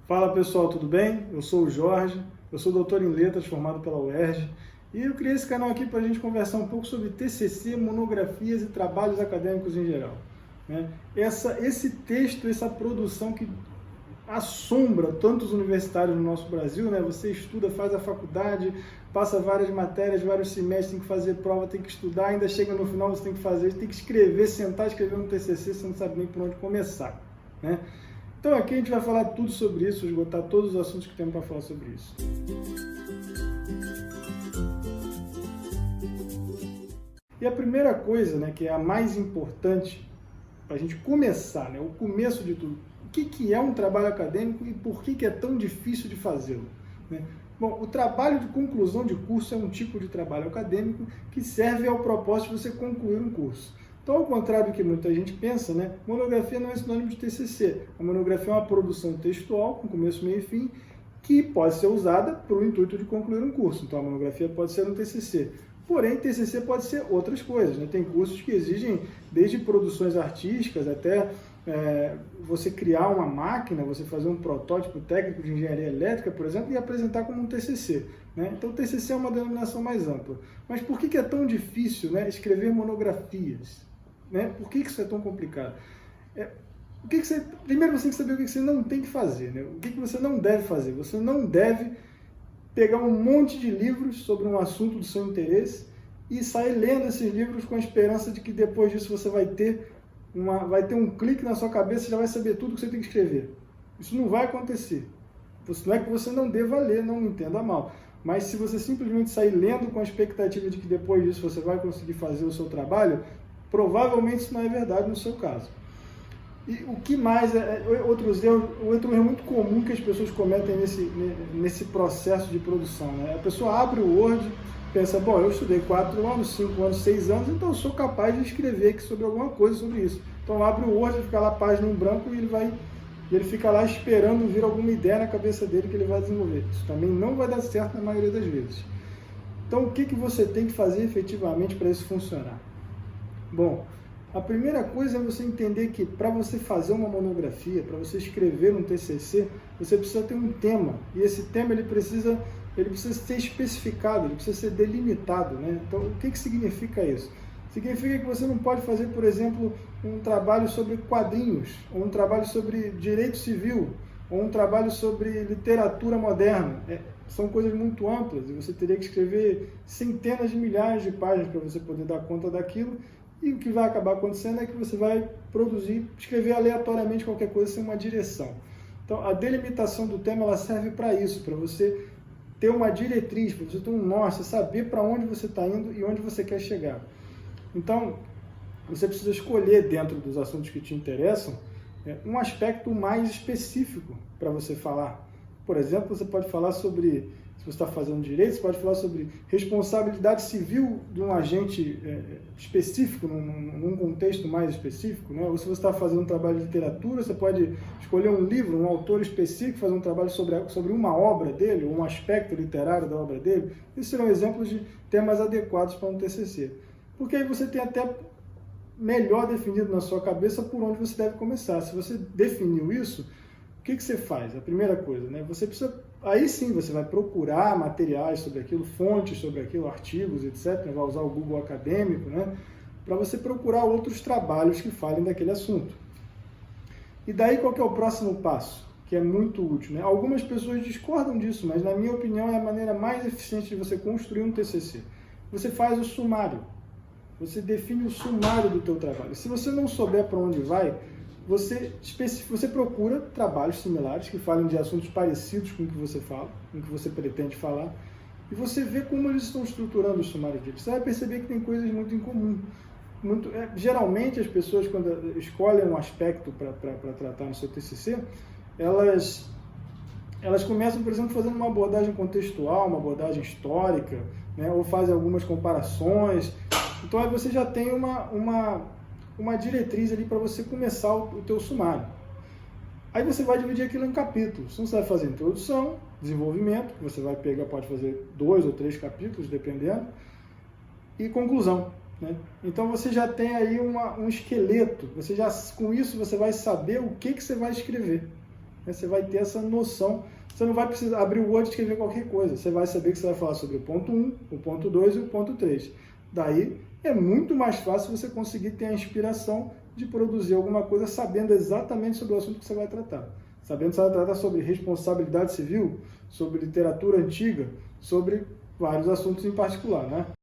Fala pessoal, tudo bem? Eu sou o Jorge, eu sou doutor em letras formado pela UERJ e eu criei esse canal aqui para a gente conversar um pouco sobre TCC, monografias e trabalhos acadêmicos em geral. Né? Esse texto, essa produção que assombra tantos universitários no nosso Brasil, né? Você estuda, faz a faculdade, passa várias matérias, vários semestres, tem que fazer prova, tem que estudar, ainda chega no final, você tem que fazer, tem que escrever, sentar, escrever um TCC, você não sabe nem por onde começar, né? Então aqui a gente vai falar tudo sobre isso, esgotar todos os assuntos que temos para falar sobre isso. E a primeira coisa, né, que é a mais importante para a gente começar, né, o começo de tudo, o que é um trabalho acadêmico e por que é tão difícil de fazê-lo, né? Bom, o trabalho de conclusão de curso é um tipo de trabalho acadêmico que serve ao propósito de você concluir um curso. Então, ao contrário do que muita gente pensa, né, monografia não é sinônimo de TCC. A monografia é uma produção textual, com começo, meio e fim, que pode ser usada para o intuito de concluir um curso. Então, a monografia pode ser um TCC. Porém, TCC pode ser outras coisas, né? Tem cursos que exigem desde produções artísticas até você criar uma máquina, você fazer um protótipo técnico de engenharia elétrica, por exemplo, e apresentar como um TCC. Né? Então, TCC é uma denominação mais ampla. Mas por que é tão difícil, né, escrever monografias? Né? Por que isso é tão complicado? Primeiro você tem que saber o que você não tem que fazer, né? O que você não deve fazer. Você não deve pegar um monte de livros sobre um assunto do seu interesse e sair lendo esses livros com a esperança de que depois disso você vai ter um clique na sua cabeça e já vai saber tudo que você tem que escrever. Isso não vai acontecer. Não é que você não deva ler, não me entenda mal. Mas se você simplesmente sair lendo com a expectativa de que depois disso você vai conseguir fazer o seu trabalho, provavelmente isso não é verdade no seu caso. E o que mais, outro erro muito comum que as pessoas cometem nesse processo de produção, né? A pessoa abre o Word, pensa, bom, eu estudei 4 anos, 5 anos, 6 anos, então eu sou capaz de escrever aqui sobre alguma coisa sobre isso. Então abre o Word, fica lá a página em branco e ele fica lá esperando vir alguma ideia na cabeça dele que ele vai desenvolver. Isso também não vai dar certo na maioria das vezes. Então o que você tem que fazer efetivamente para isso funcionar? Bom, a primeira coisa é você entender que para você fazer uma monografia, para você escrever um TCC, você precisa ter um tema. E esse tema ele precisa ser especificado, ele precisa ser delimitado, né? Então, o que significa isso? Significa que você não pode fazer, por exemplo, um trabalho sobre quadrinhos, ou um trabalho sobre direito civil, ou um trabalho sobre literatura moderna. São coisas muito amplas e você teria que escrever centenas de milhares de páginas para você poder dar conta daquilo. E o que vai acabar acontecendo é que você vai escrever aleatoriamente qualquer coisa sem uma direção. Então, a delimitação do tema ela serve para isso, para você ter uma diretriz, para você ter um norte, saber para onde você está indo e onde você quer chegar. Então, você precisa escolher dentro dos assuntos que te interessam um aspecto mais específico para você falar. Por exemplo, você pode falar sobre, se você está fazendo direito, você pode falar sobre responsabilidade civil de um agente específico, num contexto mais específico, né? Ou se você está fazendo um trabalho de literatura, você pode escolher um livro, um autor específico, fazer um trabalho sobre uma obra dele, ou um aspecto literário da obra dele. Esses serão exemplos de temas adequados para um TCC. Porque aí você tem até melhor definido na sua cabeça por onde você deve começar. Se você definiu isso, o que você faz? A primeira coisa, né? Você precisa, aí sim você vai procurar materiais sobre aquilo, fontes sobre aquilo, artigos, etc. Vai usar o Google acadêmico, né? Para você procurar outros trabalhos que falem daquele assunto. E daí qual que é o próximo passo? Que é muito útil, né? Algumas pessoas discordam disso, mas na minha opinião é a maneira mais eficiente de você construir um TCC. Você faz o sumário. Você define o sumário do teu trabalho. Se você não souber para onde vai, você procura trabalhos similares que falem de assuntos parecidos com o que você fala, com o que você pretende falar, e você vê como eles estão estruturando o sumário deles. Você vai perceber que tem coisas muito em comum. Geralmente as pessoas, quando escolhem um aspecto para tratar no seu TCC, elas começam, por exemplo, fazendo uma abordagem contextual, uma abordagem histórica, né, ou fazem algumas comparações. Então aí você já tem uma diretriz ali para você começar o teu sumário. Aí você vai dividir aquilo em capítulos. Então você vai fazer introdução, desenvolvimento, você vai pegar, pode fazer 2 ou 3 capítulos, dependendo, e conclusão. Né? Então você já tem aí um esqueleto, com isso você vai saber o que você vai escrever. né? Você vai ter essa noção, você não vai precisar abrir o Word e escrever qualquer coisa, você vai saber que você vai falar sobre o ponto 1, o ponto 2 e o ponto 3. Daí é muito mais fácil você conseguir ter a inspiração de produzir alguma coisa sabendo exatamente sobre o assunto que você vai tratar. Sabendo que você vai tratar sobre responsabilidade civil, sobre literatura antiga, sobre vários assuntos em particular, né?